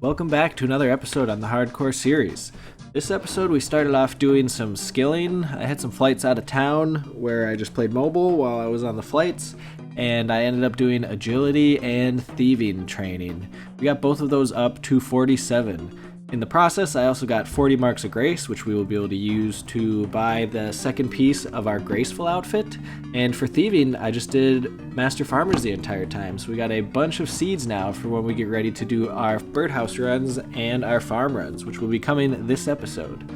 Welcome back to another episode on the Hardcore series. This episode we started off doing some skilling. I had some flights out of town where I just played mobile while I was on the flights, and I ended up doing agility and thieving training. We got both of those up to 47. In the process, I also got 40 marks of grace, which we will be able to use to buy the second piece of our graceful outfit. And for thieving, I just did Master Farmers the entire time. So we got a bunch of seeds now for when we get ready to do our birdhouse runs and our farm runs, which will be coming this episode.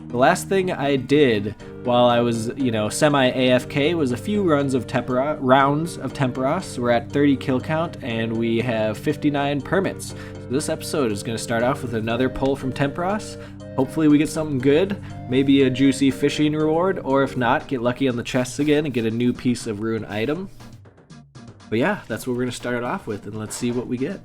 The last thing I did while I was, semi-AFK was a few rounds of Temperos. We're at 30 kill count and we have 59 permits. So this episode is going to start off with another pull from Temperos. Hopefully we get something good, maybe a juicy fishing reward, or if not, get lucky on the chests again and get a new piece of rune item. But yeah, that's what we're going to start it off with, and let's see what we get.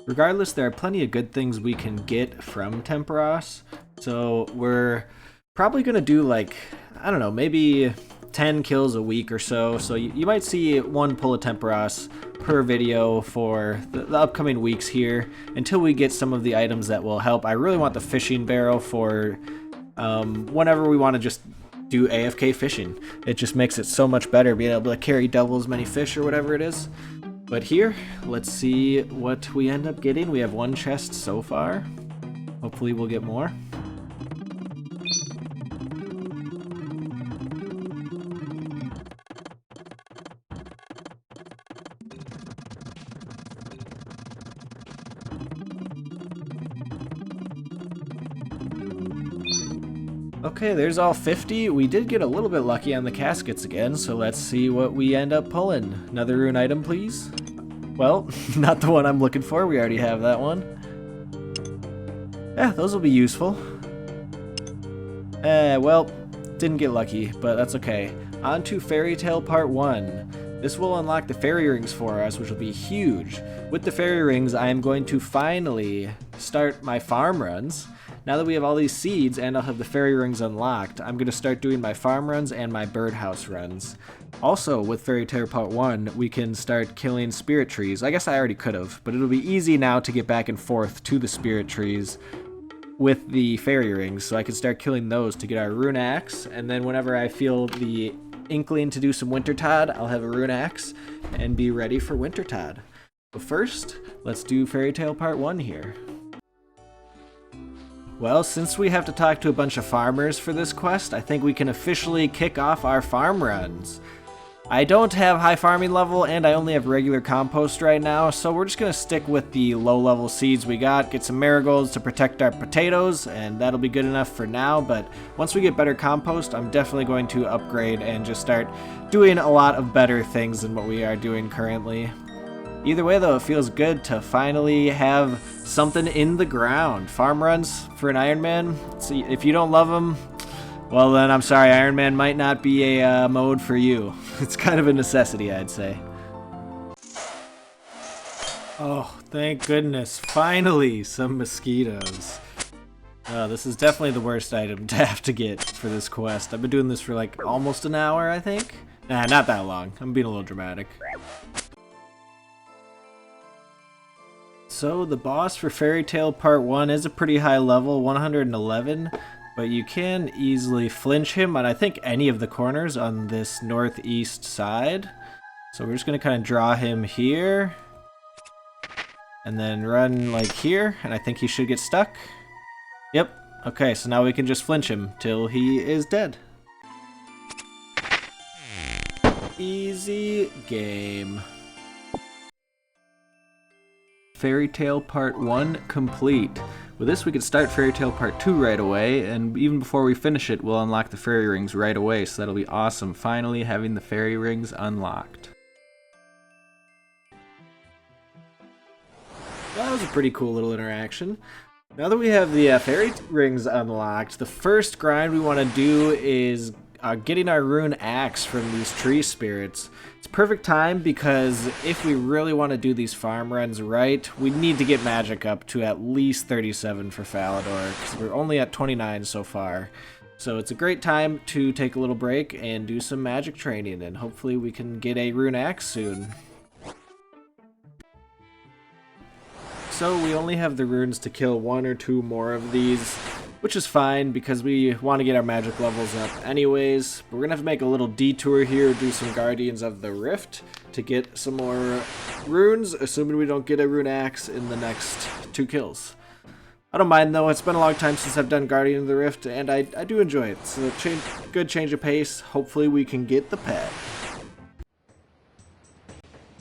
Regardless, there are plenty of good things we can get from Temperos, so we're probably going to do maybe 10 kills a week or so. So you might see one pull of Temperos per video for the upcoming weeks here until we get some of the items that will help. I really want the fishing barrel for whenever we want to just do AFK fishing. It just makes it so much better being able to carry double as many fish or whatever it is. But here, let's see what we end up getting. We have one chest so far. Hopefully we'll get more. Okay, there's all 50. We did get a little bit lucky on the caskets again, so let's see what we end up pulling. Another rune item, please. Well, not the one I'm looking for. We already have that one. Yeah, those will be useful. Well, didn't get lucky, but that's okay. On to Fairy Tale Part 1. This will unlock the fairy rings for us, which will be huge. With the fairy rings, I am going to finally start my farm runs. Now that we have all these seeds and I'll have the fairy rings unlocked, I'm going to start doing my farm runs and my birdhouse runs. Also, with Fairy Tale Part 1, we can start killing spirit trees. I guess I already could have, but it'll be easy now to get back and forth to the spirit trees with the fairy rings, so I can start killing those to get our rune axe, and then whenever I feel the inkling to do some Wintertide, I'll have a rune axe and be ready for Wintertide. But first, let's do Fairy Tale Part 1 here. Well, since we have to talk to a bunch of farmers for this quest, I think we can officially kick off our farm runs. I don't have high farming level and I only have regular compost right now, so we're just going to stick with the low level seeds we got, get some marigolds to protect our potatoes, and that'll be good enough for now. But once we get better compost, I'm definitely going to upgrade and just start doing a lot of better things than what we are doing currently. Either way though, it feels good to finally have something in the ground. Farm runs for an Iron Man. See, if you don't love them, well then I'm sorry, Iron Man might not be a mode for you. It's kind of a necessity, I'd say. Oh, thank goodness. Finally, some mosquitoes. This is definitely the worst item to have to get for this quest. I've been doing this for like almost an hour, I think. Nah, not that long. I'm being a little dramatic. So the boss for Fairy Tale Part 1 is a pretty high level, 111, but you can easily flinch him on I think any of the corners on this northeast side. So we're just going to kind of draw him here, and then run like here, and I think he should get stuck. Yep, okay, so now we can just flinch him till he is dead. Easy game. Fairy Tale Part 1 complete. With this we can start Fairy Tale Part 2 right away, and even before we finish it we'll unlock the fairy rings right away, so that'll be awesome, finally having the fairy rings unlocked. That was a pretty cool little interaction. Now that we have the fairy rings unlocked, the first grind we want to do is getting our rune axe from these tree spirits. It's perfect time because if we really want to do these farm runs right, we need to get magic up to at least 37 for Falador, because we're only at 29 so far. So it's a great time to take a little break and do some magic training, and hopefully we can get a rune axe soon. So we only have the runes to kill 1 or 2 more of these, which is fine because we want to get our magic levels up anyways. But we're going to have to make a little detour here, do some Guardians of the Rift to get some more runes, assuming we don't get a rune axe in the next 2 kills. I don't mind though, it's been a long time since I've done Guardian of the Rift, and I do enjoy it. It's a good change of pace. Hopefully we can get the pet.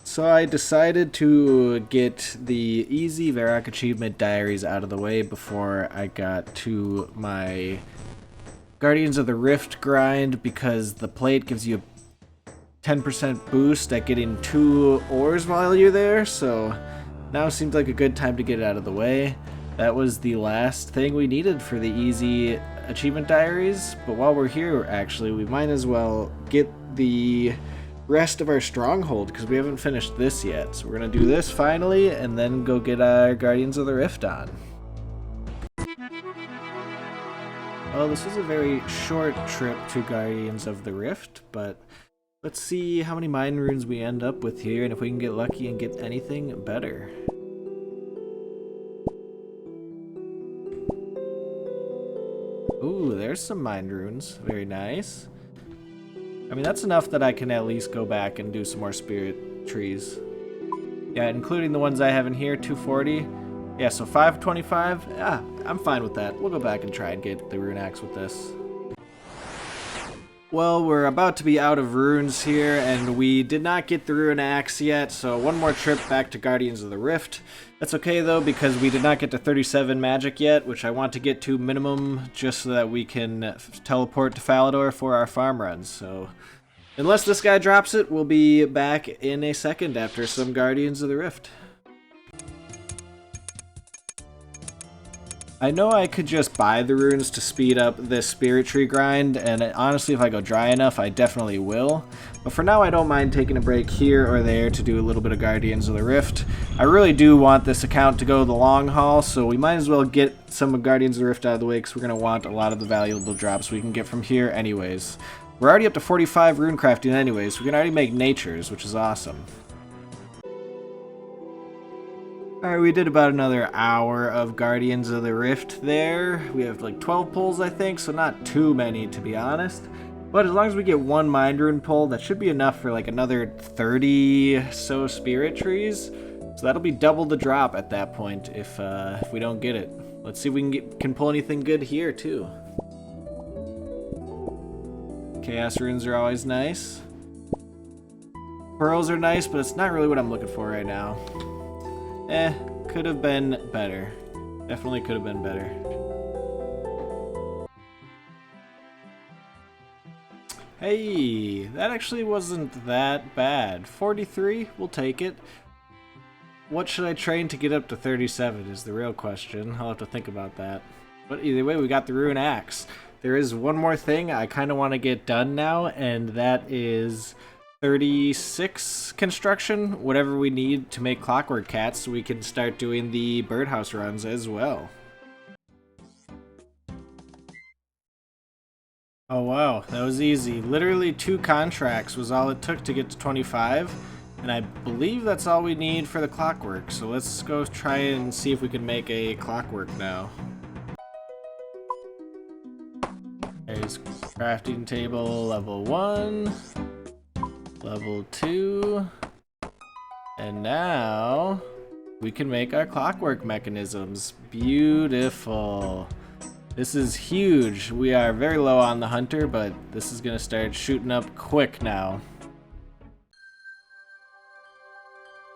So I decided to get the easy Varrock achievement diaries out of the way before I got to my Guardians of the Rift grind, because the plate gives you a 10% boost at getting 2 ores while you're there, so now seems like a good time to get it out of the way. That was the last thing we needed for the easy achievement diaries, but while we're here actually we might as well get the rest of our stronghold because we haven't finished this yet. So we're gonna do this finally and then go get our Guardians of the Rift on. Well, this was a very short trip to Guardians of the Rift, but let's see how many mind runes we end up with here and if we can get lucky and get anything better. Ooh, there's some mind runes. Very nice. I mean, that's enough that I can at least go back and do some more spirit trees. Yeah, including the ones I have in here, 240. Yeah, so 525. Yeah, I'm fine with that. We'll go back and try and get the rune axe with this. Well, we're about to be out of runes here, and we did not get the rune axe yet, so one more trip back to Guardians of the Rift. That's okay though, because we did not get to 37 magic yet, which I want to get to minimum just so that we can teleport to Falador for our farm runs. So unless this guy drops it, we'll be back in a second after some Guardians of the Rift. I know I could just buy the runes to speed up this spirit tree grind, and honestly if I go dry enough I definitely will. But for now I don't mind taking a break here or there to do a little bit of Guardians of the Rift. I really do want this account to go the long haul, so we might as well get some of Guardians of the Rift out of the way because we're going to want a lot of the valuable drops we can get from here anyways. We're already up to 45 rune crafting anyways, so we can already make natures, which is awesome. Alright, we did about another hour of Guardians of the Rift there. We have like 12 pulls I think, so not too many to be honest. But as long as we get 1 mind rune pull, that should be enough for like another 30 so spirit trees. So that'll be double the drop at that point if we don't get it. Let's see if we can pull anything good here too. Chaos runes are always nice. Pearls are nice, but it's not really what I'm looking for right now. Could have been better. Definitely could have been better. Hey, that actually wasn't that bad. 43, we'll take it. What should I train to get up to 37 is the real question. I'll have to think about that. But either way, we got the rune axe. There is one more thing I kind of want to get done now, and that is 36 construction, whatever we need to make clockwork cats so we can start doing the birdhouse runs as well. Oh wow, that was easy. Literally 2 contracts was all it took to get to 25, and I believe that's all we need for the clockwork, so let's go try and see if we can make a clockwork now. There's crafting table level 1. Level 2, and now we can make our clockwork mechanisms. Beautiful. This is huge. We are very low on the hunter, but this is gonna start shooting up quick now.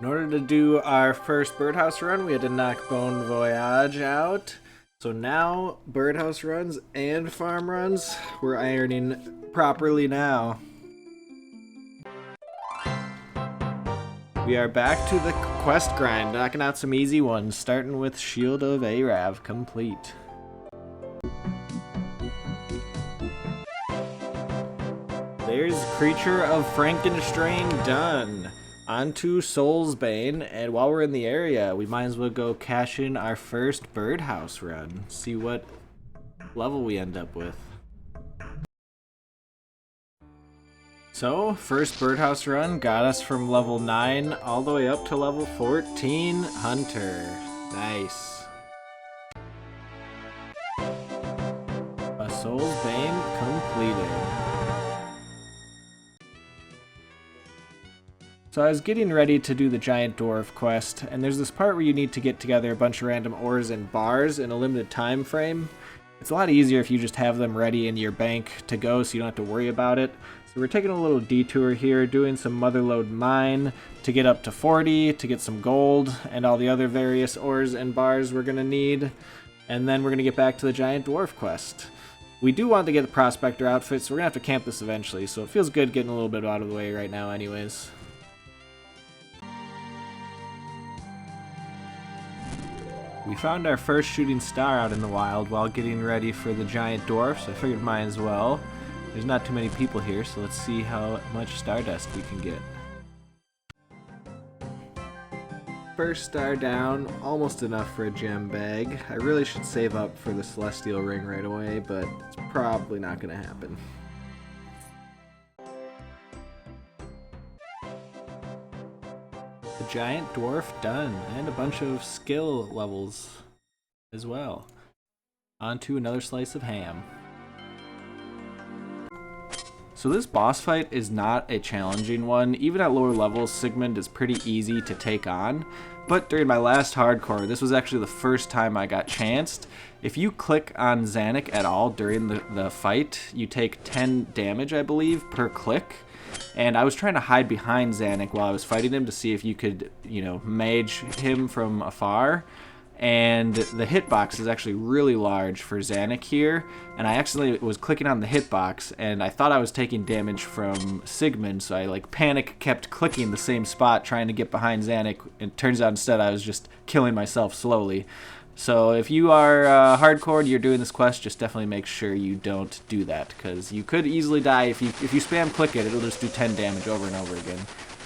In order to do our first birdhouse run, we had to knock Bon Voyage out. So now birdhouse runs and farm runs, we're ironing properly now. We are back to the quest grind, knocking out some easy ones, starting with Shield of Arav complete. There's Creature of Frankenstrain done. On to Soulsbane, and while we're in the area, we might as well go cash in our first birdhouse run, see what level we end up with. So, first birdhouse run got us from level 9 all the way up to level 14 Hunter. Nice. A Soul's Bane completed. So I was getting ready to do the Giant Dwarf quest, and there's this part where you need to get together a bunch of random ores and bars in a limited time frame. It's a lot easier if you just have them ready in your bank to go so you don't have to worry about it. So we're taking a little detour here, doing some Motherlode Mine to get up to 40, to get some gold, and all the other various ores and bars we're going to need. And then we're going to get back to the Giant Dwarf quest. We do want to get the Prospector outfit, so we're going to have to camp this eventually, so it feels good getting a little bit out of the way right now anyways. We found our first shooting star out in the wild while getting ready for the Giant Dwarf, so I figured might as well. There's not too many people here, so let's see how much Stardust we can get. First star down, almost enough for a gem bag. I really should save up for the Celestial Ring right away, but it's probably not going to happen. The Giant Dwarf done, and a bunch of skill levels as well. On to another slice of ham. So this boss fight is not a challenging one. Even at lower levels, Sigmund is pretty easy to take on. But during my last hardcore, this was actually the first time I got chanced. If you click on Zanuck at all during the fight, you take 10 damage, I believe, per click. And I was trying to hide behind Zanuck while I was fighting him to see if you could, mage him from afar. And the hitbox is actually really large for Zanuck here, and I accidentally was clicking on the hitbox, and I thought I was taking damage from Sigmund, so I kept clicking the same spot trying to get behind Zanuck, and it turns out instead I was just killing myself slowly. So if you are hardcore and you're doing this quest, just definitely make sure you don't do that, because you could easily die. If you spam click it, it'll just do 10 damage over and over again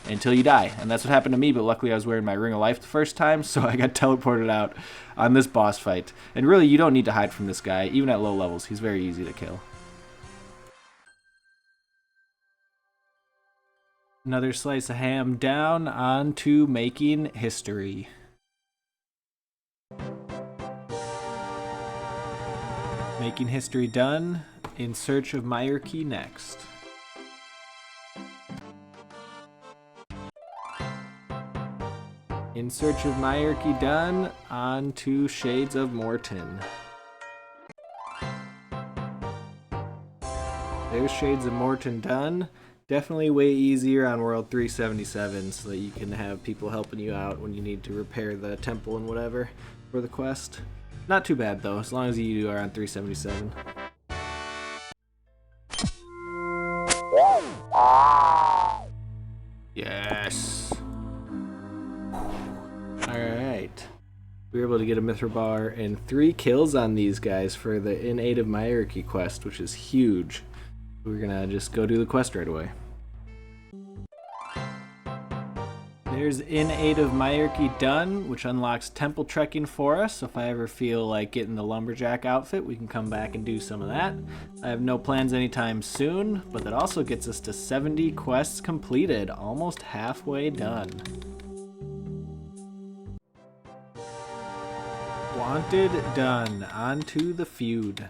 until you die. And that's what happened to me, but luckily I was wearing my Ring of Life the first time, so I got teleported out on this boss fight. And really, you don't need to hide from this guy, even at low levels. He's very easy to kill. Another slice of ham down, on to making history. Making history done, in search of Myerkey next. In search of Myerkey done, on to Shades of Morton. There's Shades of Morton done. Definitely way easier on World 377 so that you can have people helping you out when you need to repair the temple and whatever for the quest. Not too bad though, as long as you are on 377. Yes! Alright. We were able to get a Mithril Bar and 3 kills on these guys for the In Aid of Myerkey quest, which is huge. We're gonna just go do the quest right away. There's In Aid of Myerkey done, which unlocks temple trekking for us, so if I ever feel like getting the lumberjack outfit, we can come back and do some of that. I have no plans anytime soon, but that also gets us to 70 quests completed, almost halfway done. Wanted done, on to the feud.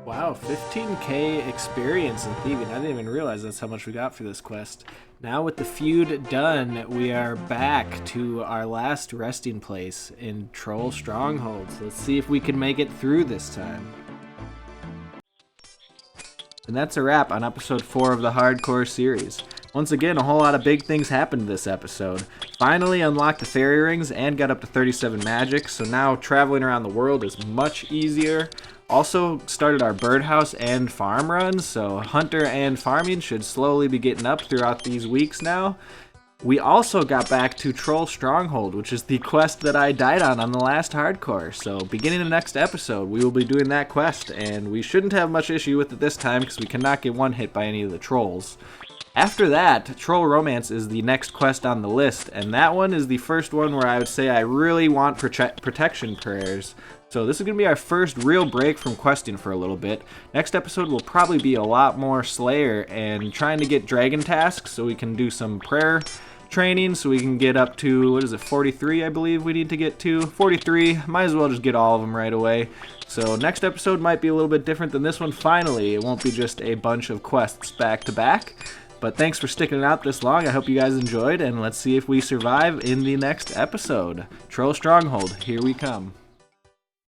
Wow, 15k experience in thieving. I didn't even realize that's how much we got for this quest. Now with the feud done, we are back to our last resting place in Troll Stronghold. So let's see if we can make it through this time. And that's a wrap on episode 4 of the Hardcore series. Once again, a whole lot of big things happened this episode. Finally unlocked the fairy rings and got up to 37 magic, so now traveling around the world is much easier. Also started our birdhouse and farm runs, so hunter and farming should slowly be getting up throughout these weeks now. We also got back to Troll Stronghold, which is the quest that I died on the last hardcore. So beginning of next episode, we will be doing that quest, and we shouldn't have much issue with it this time because we cannot get one hit by any of the trolls. After that, Troll Romance is the next quest on the list, and that one is the first one where I would say I really want protection prayers. So this is going to be our first real break from questing for a little bit. Next episode will probably be a lot more Slayer and trying to get dragon tasks so we can do some prayer training so we can get up to, 43 I believe we need to get to. 43, might as well just get all of them right away. So next episode might be a little bit different than this one finally. It won't be just a bunch of quests back to back. But thanks for sticking it out this long. I hope you guys enjoyed, and let's see if we survive in the next episode. Troll Stronghold, here we come.